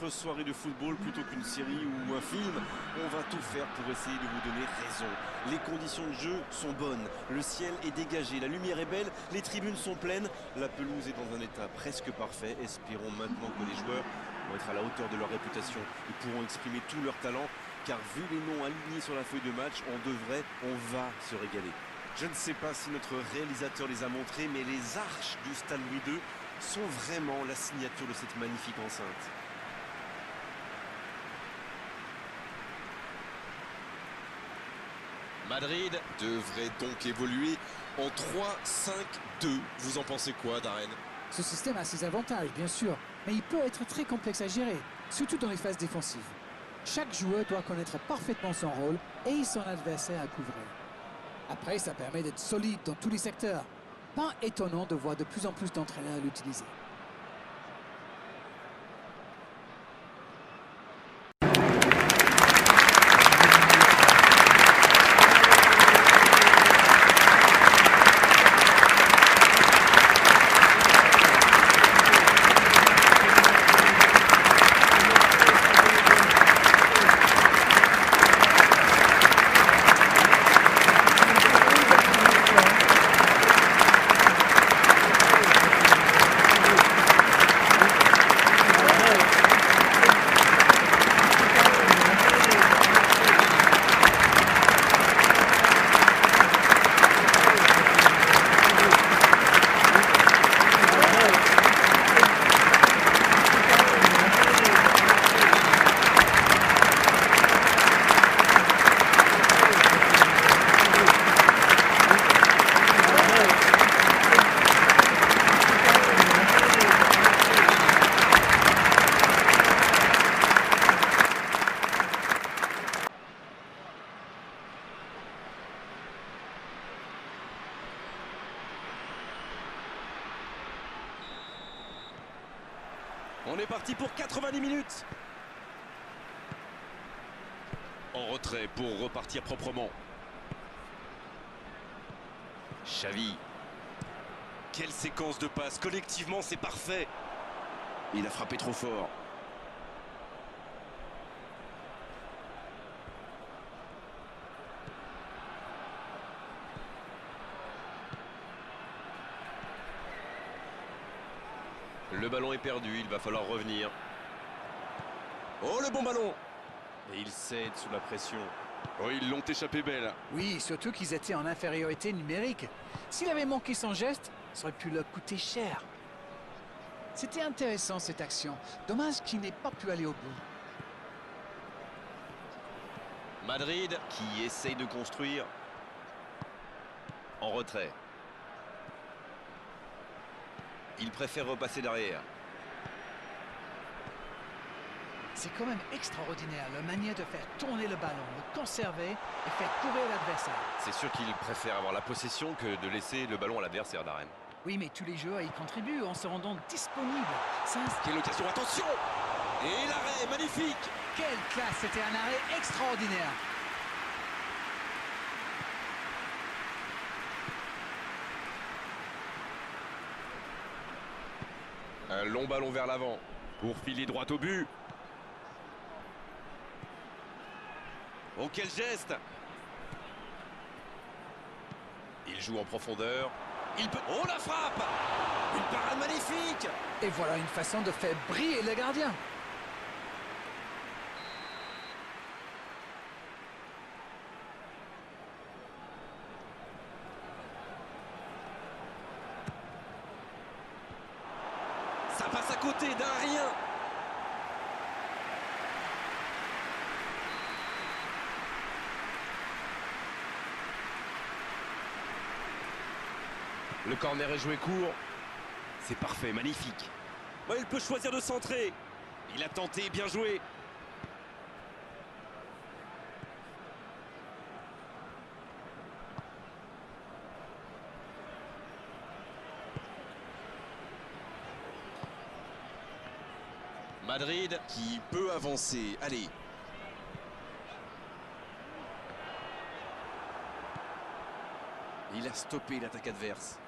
votre soirée de football plutôt qu'une série ou un film. On va tout faire pour essayer de vous donner raison. Les conditions de jeu sont bonnes, le ciel est dégagé, la lumière est belle, les tribunes sont pleines, la pelouse est dans un état presque parfait. Espérons maintenant que les joueurs vont être à la hauteur de leur réputation et pourront exprimer tout leur talent, car vu les noms alignés sur la feuille de match, on va se régaler. Je ne sais pas si notre réalisateur les a montrés, mais les arches du stade Louis II sont vraiment la signature de cette magnifique enceinte. Madrid devrait donc évoluer en 3-5-2. Vous en pensez quoi, Darren? Ce système a ses avantages, bien sûr, mais il peut être très complexe à gérer, surtout dans les phases défensives. Chaque joueur doit connaître parfaitement son rôle et son adversaire à couvrir. Après, ça permet d'être solide dans tous les secteurs. Pas étonnant de voir de plus en plus d'entraîneurs l'utiliser. On est parti pour 90 minutes. En retrait pour repartir proprement. Xavi. Quelle séquence de passes. Collectivement, c'est parfait. Il a frappé trop fort. Le ballon est perdu, il va falloir revenir. Oh, le bon ballon! Et il cède sous la pression. Oh, ils l'ont échappé belle. Oui, surtout qu'ils étaient en infériorité numérique. S'il avait manqué son geste, ça aurait pu leur coûter cher. C'était intéressant cette action. Dommage qu'il n'ait pas pu aller au bout. Madrid qui essaye de construire. En retrait. Il préfère repasser derrière. C'est quand même extraordinaire la manière de faire tourner le ballon, le conserver et faire courir l'adversaire. C'est sûr qu'il préfère avoir la possession que de laisser le ballon à l'adversaire, Darren. Oui, mais tous les joueurs y contribuent en se rendant disponibles. Quelle occasion, attention! Et l'arrêt, magnifique! Quelle classe, c'était un arrêt extraordinaire. Un long ballon vers l'avant pour filer droit au but. Oh, quel geste! Il joue en profondeur. Il peut... Oh, la frappe! Une parade magnifique! Et voilà une façon de faire briller le gardien. Ça passe à côté d'un rien. Le corner est joué court. C'est parfait, magnifique. Ouais, il peut choisir de centrer. Il a tenté, bien joué. Madrid qui peut avancer. Allez. Il a stoppé l'attaque adverse.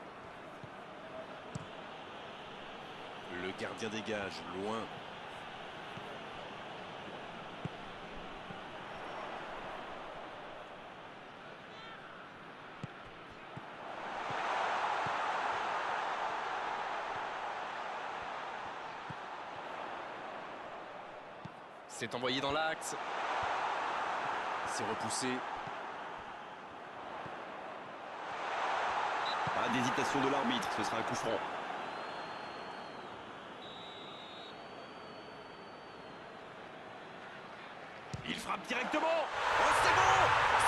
Le gardien dégage, loin. C'est envoyé dans l'axe. C'est repoussé. Pas d'hésitation de l'arbitre, ce sera un coup franc. Il frappe directement. Oh, c'est bon!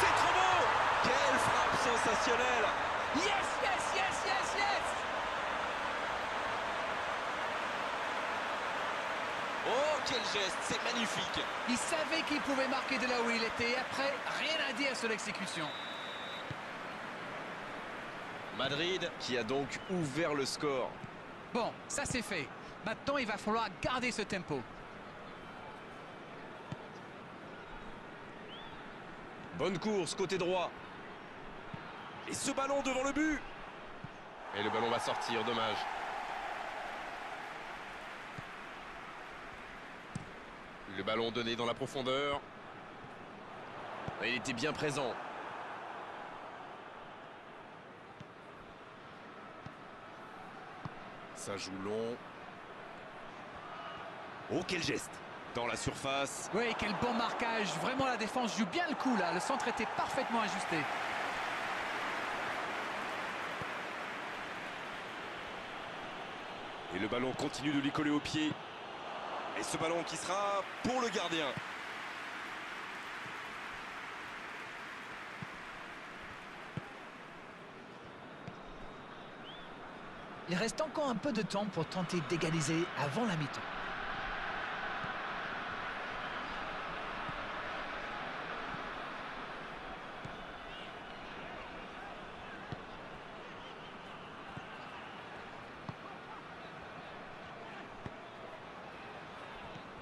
C'est trop beau! Quelle frappe sensationnelle! Yes, yes, yes, yes, yes! Oh, quel geste, c'est magnifique. Il savait qu'il pouvait marquer de là où il était. Et après, rien à dire sur l'exécution. Madrid Qui a donc ouvert le score. Bon, ça c'est fait. Maintenant, il va falloir garder ce tempo. Bonne course, côté droit. Et ce ballon devant le but. Et le ballon va sortir, dommage. Le ballon donné dans la profondeur. Et il était bien présent. Ça joue long. Oh, quel geste! Dans la surface. Oui, quel bon marquage. Vraiment, la défense joue bien le coup là. Le centre était parfaitement ajusté. Et le ballon continue de lui coller au pied. Et ce ballon qui sera pour le gardien. Il reste encore un peu de temps pour tenter d'égaliser avant la mi-temps.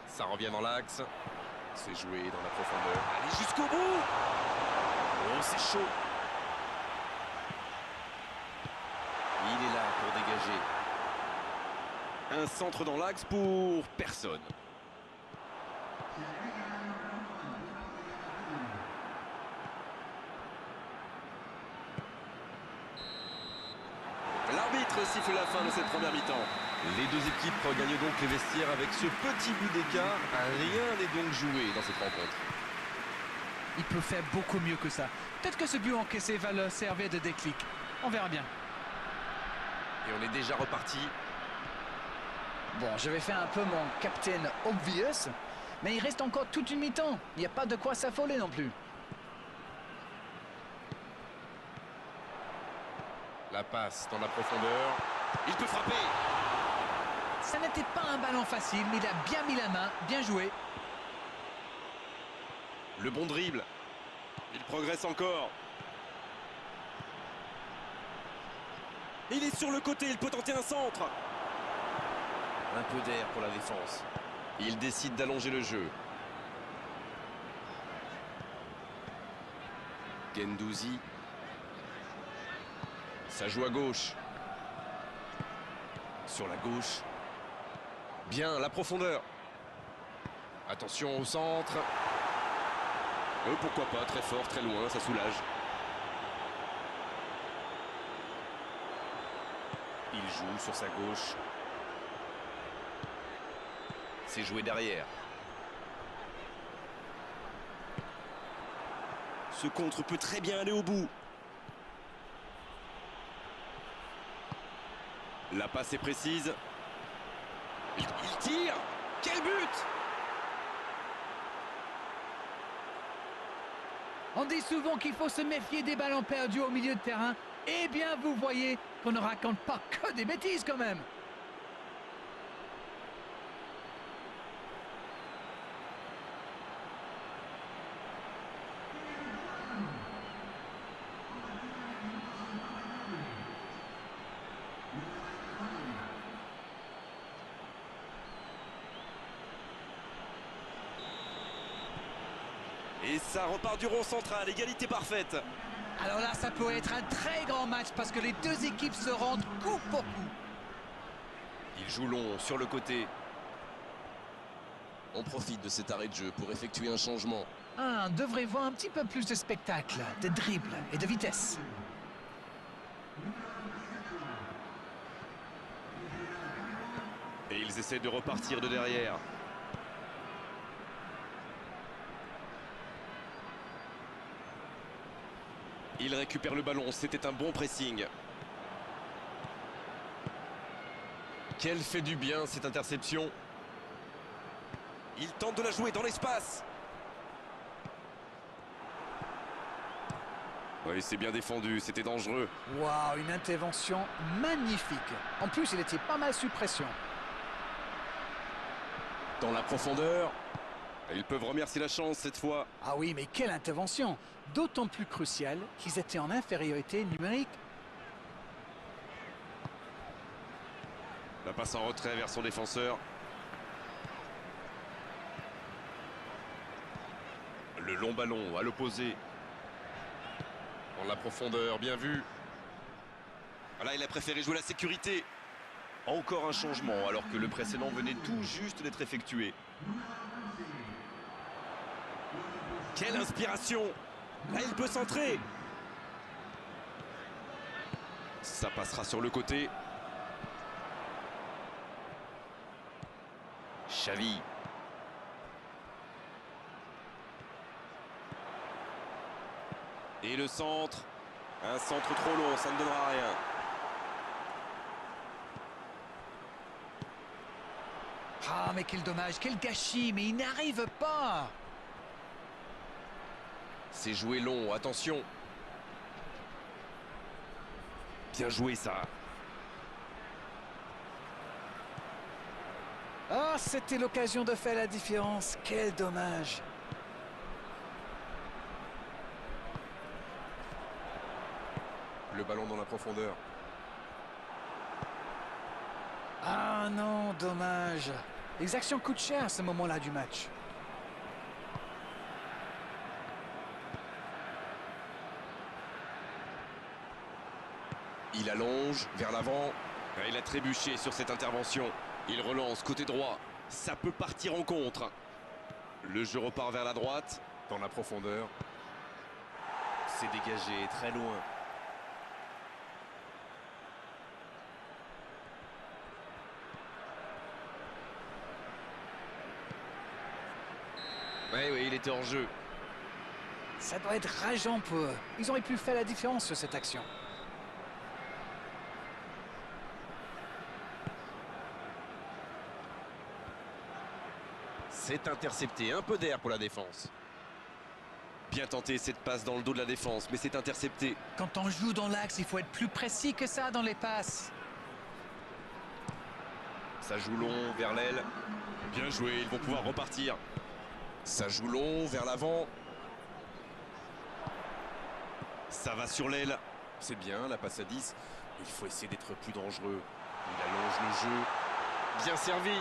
Ça revient dans l'axe. C'est joué dans la profondeur. Allez jusqu'au bout. Oh, c'est chaud. Il est là pour dégager. Un centre dans l'axe pour personne. L'arbitre siffle la fin de cette première mi-temps. Les deux équipes regagnent donc les vestiaires avec ce petit but d'écart. Rien n'est donc joué dans cette rencontre. Il peut faire beaucoup mieux que ça. Peut-être que ce but encaissé va leur servir de déclic. On verra bien. Et on est déjà reparti. Bon, je vais faire un peu mon Captain Obvious, mais il reste encore toute une mi-temps. Il n'y a pas de quoi s'affoler non plus. La passe dans la profondeur. Il peut frapper. Ça n'était pas un ballon facile, mais il a bien mis la main, bien joué. Le bon dribble. Il progresse encore. Il est sur le côté, il peut tenter un centre. Un peu d'air pour la défense. Il décide d'allonger le jeu. Guendouzi. Ça joue à gauche. Sur la gauche. Bien, la profondeur. Attention au centre. Pourquoi pas, très fort, très loin, ça soulage. Il joue sur sa gauche. C'est joué derrière. Ce contre peut très bien aller au bout. La passe est précise. Il tire. Quel but! On dit souvent qu'il faut se méfier des ballons perdus au milieu de terrain. Eh bien, vous voyez qu'on ne raconte pas que des bêtises quand même. Et ça repart du rond central, égalité parfaite. Alors là, ça peut être un très grand match parce que les deux équipes se rendent coup pour coup. Il joue long sur le côté. On profite de cet arrêt de jeu pour effectuer un changement. Ah, on devrait voir un petit peu plus de spectacle, de dribble et de vitesse. Et ils essaient de repartir de derrière. Il récupère le ballon, c'était un bon pressing. Quelle fait du bien cette interception. Il tente de la jouer dans l'espace. Oui, c'est bien défendu, c'était dangereux. Waouh, une intervention magnifique. En plus, il était pas mal sous pression. Dans la profondeur. Ils peuvent remercier la chance cette fois. Ah oui, mais quelle intervention! D'autant plus cruciale qu'ils étaient en infériorité numérique. La passe en retrait vers son défenseur. Le long ballon à l'opposé. Dans la profondeur, bien vu. Là, il a préféré jouer la sécurité. Encore un changement alors que le précédent venait tout juste d'être effectué. Quelle inspiration! Là, il peut centrer. Ça passera sur le côté. Xavi. Et le centre. Un centre trop long, ça ne donnera rien. Ah, mais quel dommage, quel gâchis, mais il n'arrive pas! C'est joué long, attention. Bien joué ça. Ah, c'était l'occasion de faire la différence, quel dommage! Le ballon dans la profondeur. Ah non, dommage. Les actions coûtent cher à ce moment-là du match. Il allonge vers l'avant. Il a trébuché sur cette intervention. Il relance côté droit. Ça peut partir en contre. Le jeu repart vers la droite. Dans la profondeur. C'est dégagé très loin. Oui, il était hors jeu. Ça doit être rageant pour eux. Ils auraient pu faire la différence sur cette action. C'est intercepté. Un peu d'air pour la défense. Bien tenté cette passe dans le dos de la défense, mais c'est intercepté. Quand on joue dans l'axe, il faut être plus précis que ça dans les passes. Ça joue long vers l'aile. Bien joué, ils vont pouvoir repartir. Ça joue long vers l'avant. Ça va sur l'aile. C'est bien, la passe à 10. Il faut essayer d'être plus dangereux. Il allonge le jeu. Bien servi.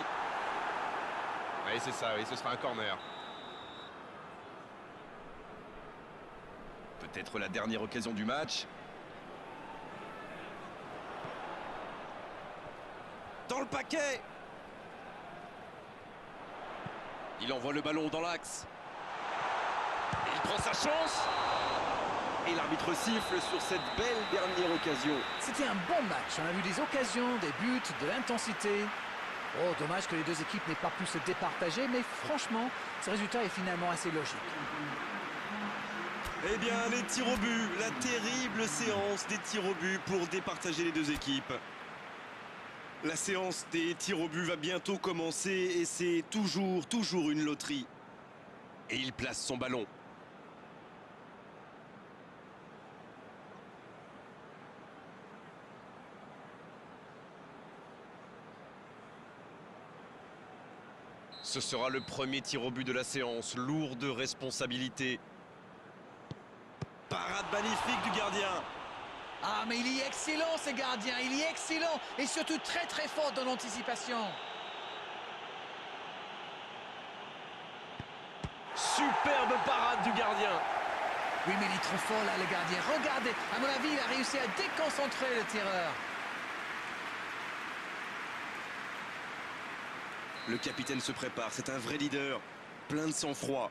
Oui, c'est ça, oui, ce sera un corner. Peut-être la dernière occasion du match. Dans le paquet. Il envoie le ballon dans l'axe. Il prend sa chance. Et l'arbitre siffle sur cette belle dernière occasion. C'était un bon match. On a vu des occasions, des buts, de l'intensité. Oh, dommage que les deux équipes n'aient pas pu se départager, mais franchement, ce résultat est finalement assez logique. Eh bien, les tirs au but, la terrible séance des tirs au but pour départager les deux équipes. La séance des tirs au but va bientôt commencer et c'est toujours une loterie. Et il place son ballon. Ce sera le premier tir au but de la séance. Lourde responsabilité. Parade magnifique du gardien. Ah, mais il est excellent, ce gardien. Il est excellent et surtout très fort dans l'anticipation. Superbe parade du gardien. Oui, mais il est trop fort là, le gardien. Regardez, à mon avis, il a réussi à déconcentrer le tireur. Le capitaine se prépare, c'est un vrai leader, plein de sang-froid.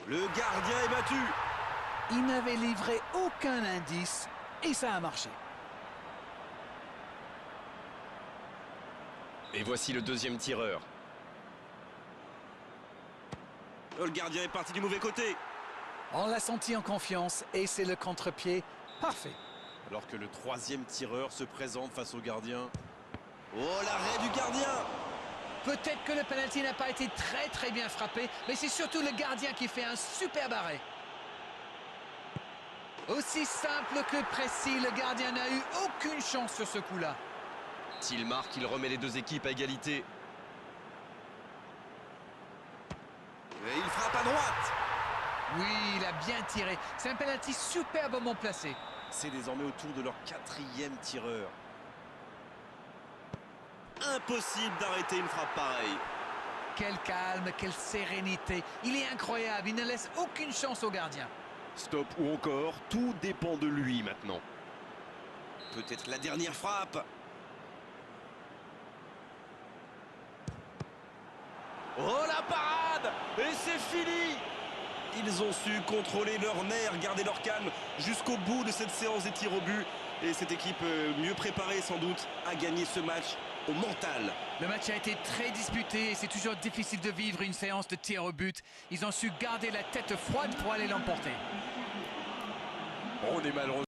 Le gardien est battu. Il n'avait livré aucun indice et ça a marché. Et voici le deuxième tireur. Le gardien est parti du mauvais côté. On l'a senti en confiance et c'est le contre-pied parfait. Alors que le troisième tireur se présente face au gardien. Oh, l'arrêt du gardien! Peut-être que le penalty n'a pas été très bien frappé, mais c'est surtout le gardien qui fait un superbe arrêt. Aussi simple que précis, le gardien n'a eu aucune chance sur ce coup-là. S'il marque, il remet les deux équipes à égalité. Et il frappe à droite! Oui, il a bien tiré. C'est un penalty superbement placé. C'est désormais au tour de leur quatrième tireur. Impossible d'arrêter une frappe pareille. Quel calme, quelle sérénité. Il est incroyable, il ne laisse aucune chance au gardien. Stop ou encore, tout dépend de lui maintenant. Peut-être la dernière frappe. Oh, la parade! Et c'est fini! Ils ont su contrôler leurs nerfs, garder leur calme jusqu'au bout de cette séance des tirs au but. Et cette équipe, mieux préparée sans doute, a gagné ce match au mental. Le match a été très disputé et c'est toujours difficile de vivre une séance de tir au but. Ils ont su garder la tête froide pour aller l'emporter. On est malheureux.